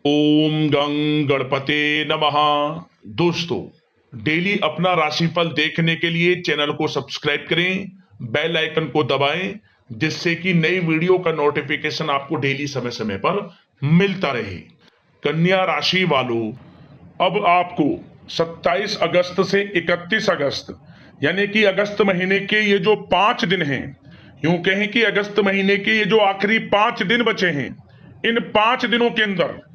ओम गं गणपते नमः। दोस्तों, डेली अपना राशिफल देखने के लिए चैनल को सब्सक्राइब करें, बेल आइकन को दबाएं, जिससे कि नई वीडियो का नोटिफिकेशन आपको डेली समय समय पर मिलता रहे। कन्या राशि वालों, अब आपको 27 अगस्त से 31 अगस्त यानी कि अगस्त महीने के ये जो 5 दिन हैं, यूं कहें कि अगस्त महीने के ये जो आखिरी 5 दिन बचे हैं, इन 5 दिनों के अंदर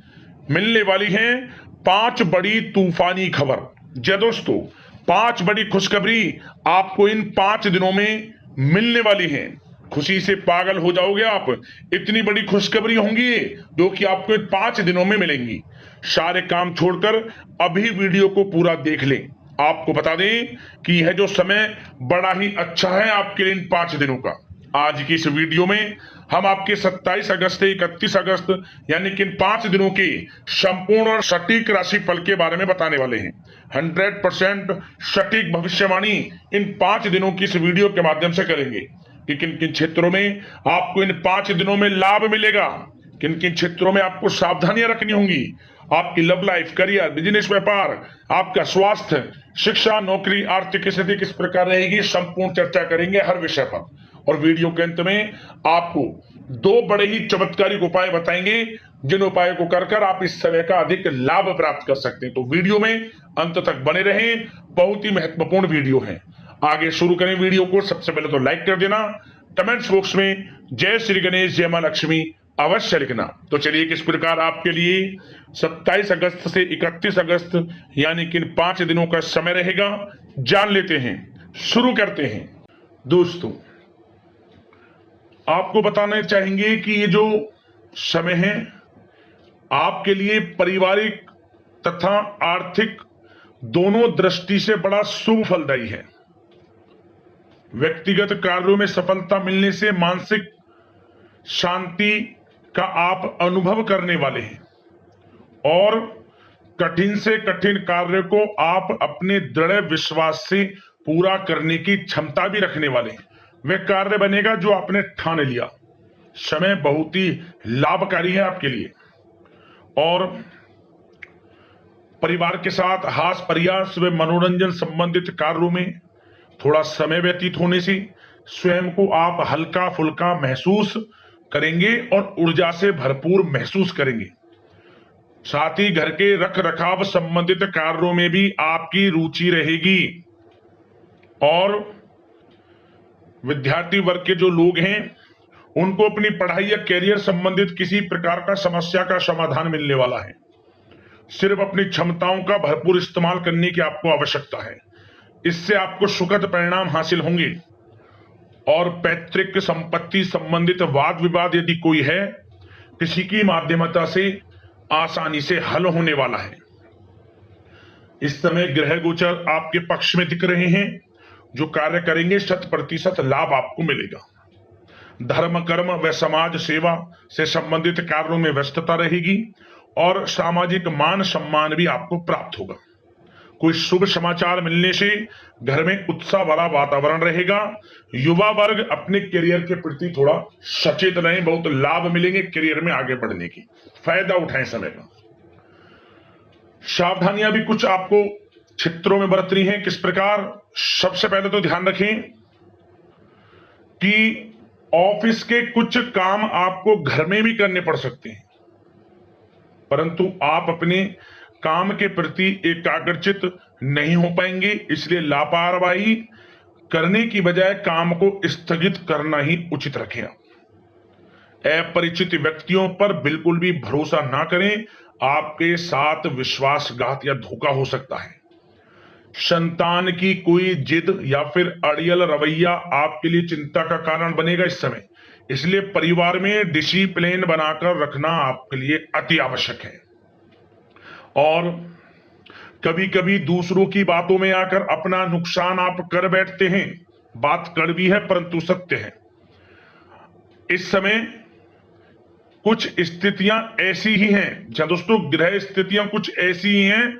मिलने वाली हैं 5 बड़ी तूफानी खबर। जय दोस्तों, 5 बड़ी खुशखबरी आपको इन 5 दिनों में मिलने वाली हैं। खुशी से पागल हो जाओगे आप, इतनी बड़ी खुशखबरी होंगी जो कि आपको इन 5 दिनों में मिलेंगी। सारे काम छोड़कर अभी वीडियो को पूरा देख लें। आपको बता दें कि यह जो समय बड़ा ही अच्छा है आपके लिए इन 5 दिनों का। आज की इस वीडियो में हम आपके 27 अगस्त से 31 अगस्त यानी कि इन 5 दिनों के संपूर्ण और सटीक राशिफल के बारे में बताने वाले हैं। 100% सटीक भविष्यवाणी इन 5 दिनों की इस वीडियो के माध्यम से करेंगे कि किन किन क्षेत्रों में आपको इन 5 दिनों में लाभ मिलेगा, किन किन क्षेत्रों में आपको सावधानियां रखनी होंगी। आपकी लव लाइफ, करियर, बिजनेस, व्यापार, आपका स्वास्थ्य, शिक्षा, नौकरी, आर्थिक स्थिति किस प्रकार रहेगी, संपूर्ण चर्चा करेंगे हर विषय पर। और वीडियो के अंत में आपको 2 बड़े ही चमत्कारिक उपाय बताएंगे, जिन उपायों को कर आप इस समय का अधिक लाभ प्राप्त कर सकते हैं। तो वीडियो में अंत तक बने रहें, बहुत ही महत्वपूर्ण वीडियो है। आगे शुरू करें वीडियो को। सबसे पहले तो लाइक कर देना, कमेंट्स बॉक्स में जय श्री गणेश, जय मां लक्ष्मी अवश्य लिखना। तो चलिए किस प्रकार आपके लिए 27 अगस्त से 31 अगस्त यानी कि इन 5 दिनों का समय रहेगा, जान लेते हैं। शुरू करते हैं। दोस्तों, आपको बताना चाहेंगे कि ये जो समय है आपके लिए पारिवारिक तथा आर्थिक दोनों दृष्टि से बड़ा शुभ फलदायी है। व्यक्तिगत कार्यों में सफलता मिलने से मानसिक शांति का आप अनुभव करने वाले हैं और कठिन से कठिन कार्य को आप अपने दृढ़ विश्वास से पूरा करने की क्षमता भी रखने वाले हैं। वह कार्य बनेगा जो आपने ठान लिया। समय बहुत ही लाभकारी है आपके लिए और परिवार के साथ हास्य प्रयास व मनोरंजन संबंधित कार्यों में थोड़ा समय व्यतीत होने से स्वयं को आप हल्का फुल्का महसूस करेंगे और ऊर्जा से भरपूर महसूस करेंगे। साथ ही घर के रख रखाव संबंधित कार्यों में भी आपकी रुचि रहेगी और विद्यार्थी वर्ग के जो लोग हैं उनको अपनी पढ़ाई या कैरियर संबंधित किसी प्रकार का समस्या का समाधान मिलने वाला है। सिर्फ अपनी क्षमताओं का भरपूर इस्तेमाल करने की आपको आवश्यकता है। इससे आपको सुखद परिणाम हासिल होंगे और पैतृक संपत्ति संबंधित वाद विवाद यदि कोई है, किसी की माध्यमता से आसानी से हल होने वाला है। इस समय ग्रह गोचर आपके पक्ष में दिख रहे हैं। जो कार्य करेंगे 100% लाभ आपको मिलेगा। धर्म, कर्म व समाज सेवा से संबंधित कार्यों में व्यस्तता रहेगी और सामाजिक मान सम्मान भी आपको प्राप्त होगा। कोई शुभ समाचार मिलने से घर में उत्साह भरा वातावरण रहेगा। युवा वर्ग अपने करियर के प्रति थोड़ा सचेत रहें, बहुत लाभ मिलेंगे करियर में आगे बढ़ने की, फायदा उठाएं समय का। सावधानियां भी कुछ आपको क्षेत्रों में बरतनी है। किस प्रकार? सबसे पहले तो ध्यान रखें कि ऑफिस के कुछ काम आपको घर में भी करने पड़ सकते हैं, परंतु आप अपने काम के प्रति एकाग्रचित नहीं हो पाएंगे। इसलिए लापरवाही करने की बजाय काम को स्थगित करना ही उचित रखें। अपरिचित व्यक्तियों पर बिल्कुल भी भरोसा ना करें, आपके साथ विश्वासघात या धोखा हो सकता है। संतान की कोई जिद या फिर अड़ियल रवैया आपके लिए चिंता का कारण बनेगा इस समय। इसलिए परिवार में डिसिप्लिन बनाकर रखना आपके लिए अति आवश्यक है। और कभी कभी दूसरों की बातों में आकर अपना नुकसान आप कर बैठते हैं। बात कड़वी है परंतु सत्य है। इस समय कुछ स्थितियां ऐसी ही हैं, जहां दोस्तों ग्रह स्थितियां कुछ ऐसी ही हैं,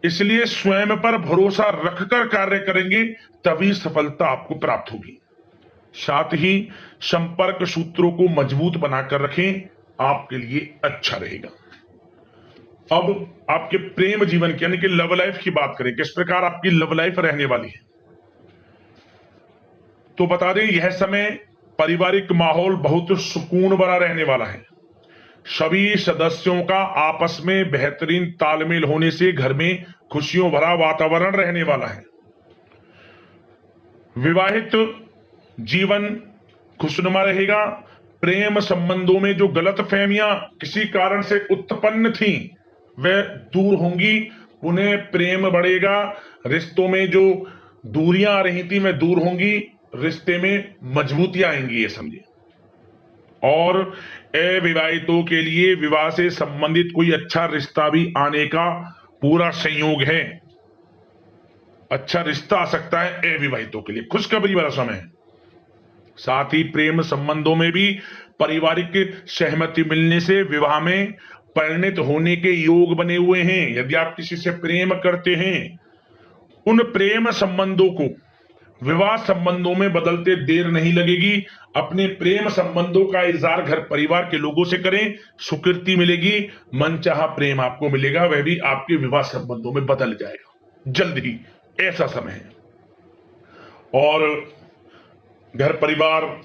इसलिए स्वयं पर भरोसा रखकर कार्य करेंगे तभी सफलता आपको प्राप्त होगी। साथ ही संपर्क सूत्रों को मजबूत बनाकर रखें, आपके लिए अच्छा रहेगा। अब आपके प्रेम जीवन की यानी कि लव लाइफ की बात करें, किस प्रकार आपकी लव लाइफ रहने वाली है, तो बता दें यह समय पारिवारिक माहौल बहुत सुकून भरा रहने वाला है। सभी सदस्यों का आपस में बेहतरीन तालमेल होने से घर में खुशियों भरा वातावरण रहने वाला है। विवाहित जीवन खुशनुमा रहेगा। प्रेम संबंधों में जो गलतफहमियां किसी कारण से उत्पन्न थी वह दूर होंगी, उन्हें प्रेम बढ़ेगा। रिश्तों में जो दूरियां आ रही थी वह दूर होंगी, रिश्ते में मजबूतियां आएंगी, ये समझिए। और अविवाहितों के लिए विवाह से संबंधित कोई अच्छा रिश्ता भी आने का पूरा संयोग है। अच्छा रिश्ता आ सकता है अविवाहितों के लिए, खुशखबरी वाला समय है। साथ ही प्रेम संबंधों में भी पारिवारिक सहमति मिलने से विवाह में परिणत होने के योग बने हुए हैं। यदि आप किसी से प्रेम करते हैं, उन प्रेम संबंधों को विवाह संबंधों में बदलते देर नहीं लगेगी। अपने प्रेम संबंधों का इजहार घर परिवार के लोगों से करें, स्वीकृति मिलेगी, मनचाहा प्रेम आपको मिलेगा, वह भी आपके विवाह संबंधों में बदल जाएगा जल्द ही, ऐसा समय है। और घर परिवार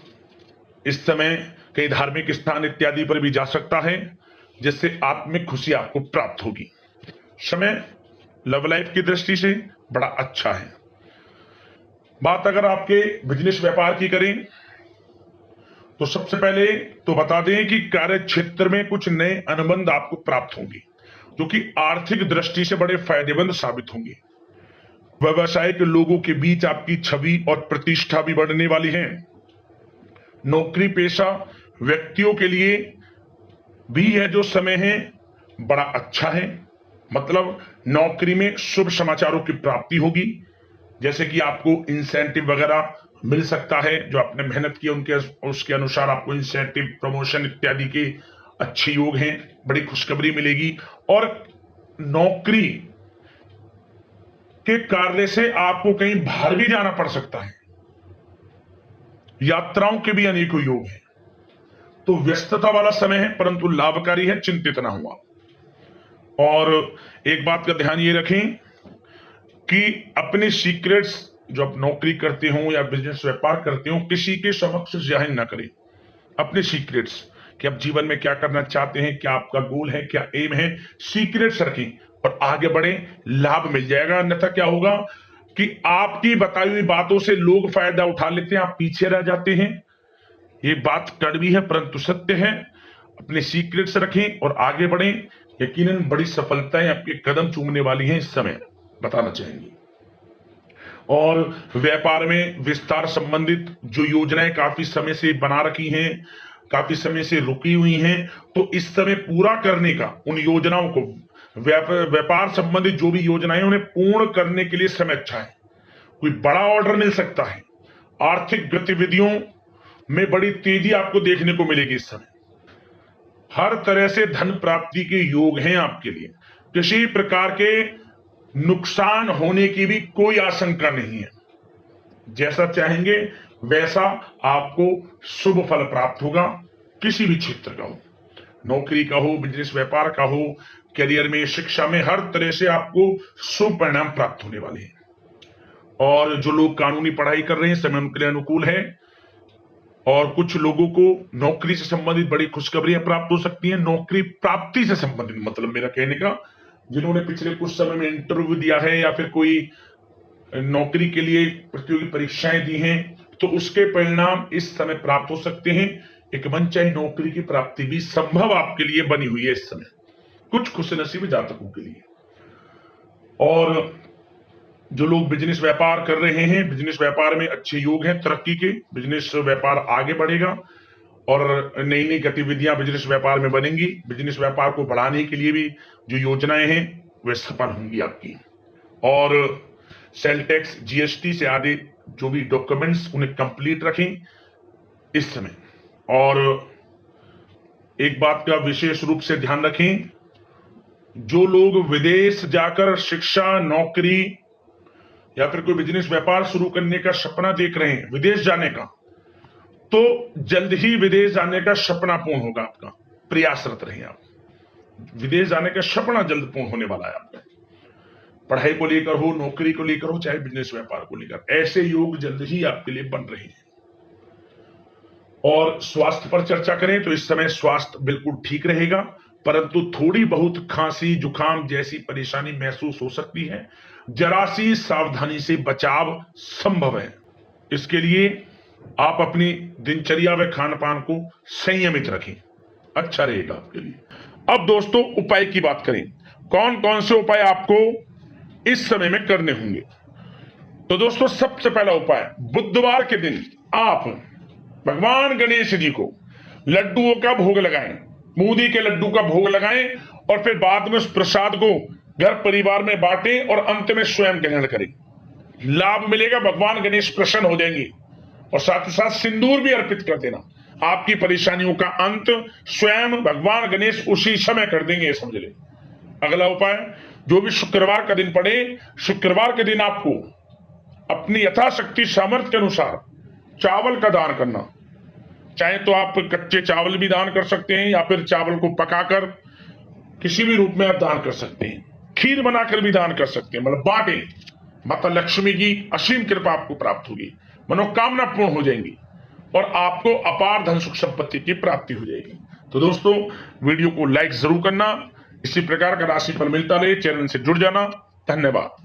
इस समय कई धार्मिक स्थान इत्यादि पर भी जा सकता है, जिससे आत्मिक खुशी आपको प्राप्त होगी। समय लव लाइफ की दृष्टि से बड़ा अच्छा है। बात अगर आपके बिजनेस व्यापार की करें तो सबसे पहले तो बता दें कि कार्य क्षेत्र में कुछ नए अनुबंध आपको प्राप्त होंगे, जो कि आर्थिक दृष्टि से बड़े फायदेमंद साबित होंगे। व्यवसायिक लोगों के बीच आपकी छवि और प्रतिष्ठा भी बढ़ने वाली है। नौकरी पेशा व्यक्तियों के लिए भी यह जो समय है बड़ा अच्छा है। मतलब नौकरी में शुभ समाचारों की प्राप्ति होगी, जैसे कि आपको इंसेंटिव वगैरह मिल सकता है, जो आपने मेहनत की उनके उसके अनुसार आपको इंसेंटिव, प्रमोशन इत्यादि के अच्छे योग हैं, बड़ी खुशखबरी मिलेगी। और नौकरी के कार्य से आपको कहीं बाहर भी जाना पड़ सकता है, यात्राओं के भी अनेकों योग हैं। तो व्यस्तता वाला समय है परंतु लाभकारी है, चिंतित ना हुआ। और एक बात का ध्यान ये रखें कि अपने सीक्रेट्स जो आप नौकरी करते हो या बिजनेस व्यापार करते हो, किसी के समक्ष जाहिर ना करें अपने सीक्रेट्स, कि आप जीवन में क्या करना चाहते हैं, क्या आपका गोल है, क्या एम है, सीक्रेट्स रखें और आगे बढ़े, लाभ मिल जाएगा। अन्यथा क्या होगा कि आपकी बताई हुई बातों से लोग फायदा उठा लेते हैं, आप पीछे रह जाते हैं। ये बात कड़वी है परंतु सत्य है। अपने सीक्रेट्स रखें और आगे बढ़ें, यकीनन बड़ी सफलताएं आपके कदम चूमने वाली हैं इस समय, बताना चाहेंगे। और व्यापार में विस्तार संबंधित जो योजनाएं काफी समय से बना रखी हैं, काफी समय से रुकी हुई हैं, तो इस समय पूरा करने का, उन योजनाओं को, व्यापार संबंधित जो भी योजनाएं उन्हें पूर्ण करने के लिए समय अच्छा है। कोई बड़ा ऑर्डर मिल सकता है। आर्थिक गतिविधियों में बड़ी तेजी आपको देखने को मिलेगी इस समय। हर तरह से धन प्राप्ति के योग हैं आपके लिए। किसी प्रकार के नुकसान होने की भी कोई आशंका नहीं है। जैसा चाहेंगे वैसा आपको शुभ फल प्राप्त होगा, किसी भी क्षेत्र का हो, नौकरी का हो, बिजनेस व्यापार का हो, करियर में, शिक्षा में, हर तरह से आपको शुभ परिणाम प्राप्त होने वाले हैं। और जो लोग कानूनी पढ़ाई कर रहे हैं समय उनके लिए अनुकूल है। और कुछ लोगों को नौकरी से संबंधित बड़ी खुशखबरियां प्राप्त हो सकती हैं। नौकरी प्राप्ति से संबंधित मतलब मेरा कहने का, जिन्होंने पिछले कुछ समय में इंटरव्यू दिया है या फिर कोई नौकरी के लिए प्रतियोगी परीक्षाएं दी हैं, तो उसके परिणाम इस समय प्राप्त हो सकते हैं। एक मनचाही नौकरी की प्राप्ति भी संभव आपके लिए बनी हुई है इस समय, कुछ खुशनसीब जातकों के लिए। और जो लोग बिजनेस व्यापार कर रहे हैं, बिजनेस व्यापार में अच्छे योग हैं तरक्की के, बिजनेस व्यापार आगे बढ़ेगा और नई नई गतिविधियां बिजनेस व्यापार में बनेंगी। बिजनेस व्यापार को बढ़ाने के लिए भी जो योजनाएं हैं वे सफल होंगी आपकी। और सेल टैक्स, जीएसटी से आदि जो भी डॉक्यूमेंट्स उन्हें कंप्लीट रखें इस समय। और एक बात का विशेष रूप से ध्यान रखें, जो लोग विदेश जाकर शिक्षा, नौकरी या फिर कोई बिजनेस व्यापार शुरू करने का सपना देख रहे हैं, विदेश जाने का, तो जल्द ही विदेश जाने का सपना पूर्ण होगा आपका। प्रयासरत रहें आप। विदेश जाने का सपना जल्द पूर्ण होने वाला है आपका। पढ़ाई को लेकर हो, नौकरी को लेकर हो, चाहे बिजनेस व्यापार को लेकर, ऐसे योग जल्द ही आपके लिए बन रहे हैं। और स्वास्थ्य पर चर्चा करें तो इस समय स्वास्थ्य बिल्कुल ठीक रहेगा, परंतु थोड़ी बहुत खांसी जुकाम जैसी परेशानी महसूस हो सकती है। जरा सी सावधानी से बचाव संभव है। इसके लिए आप अपनी दिनचर्या व खान पान को संयमित रखें, अच्छा रहेगा आपके लिए। अब दोस्तों उपाय की बात करें, कौन कौन से उपाय आपको इस समय में करने होंगे। तो दोस्तों सबसे पहला उपाय, बुधवार के दिन आप भगवान गणेश जी को लड्डुओं का भोग लगाएं, बूंदी के लड्डू का भोग लगाएं और फिर बाद में उस प्रसाद को घर परिवार में बांटें और अंत में स्वयं ग्रहण करें। लाभ मिलेगा, भगवान गणेश प्रसन्न हो जाएंगे। और साथ ही साथ सिंदूर भी अर्पित कर देना, आपकी परेशानियों का अंत स्वयं भगवान गणेश उसी समय कर देंगे, समझ ले। अगला उपाय, जो भी शुक्रवार का दिन पड़े, शुक्रवार के दिन आपको अपनी यथाशक्ति सामर्थ्य के अनुसार चावल का दान करना। चाहे तो आप कच्चे चावल भी दान कर सकते हैं या फिर चावल को पकाकर किसी भी रूप में आप दान कर सकते हैं। खीर बनाकर भी दान कर सकते हैं, मतलब बांटे। माता लक्ष्मी की असीम कृपा आपको प्राप्त होगी, मनोकामना पूर्ण हो जाएंगी और आपको अपार धन सुख संपत्ति की प्राप्ति हो जाएगी। तो दोस्तों वीडियो को लाइक जरूर करना। इसी प्रकार का राशिफल मिलता रहे, चैनल से जुड़ जाना। धन्यवाद।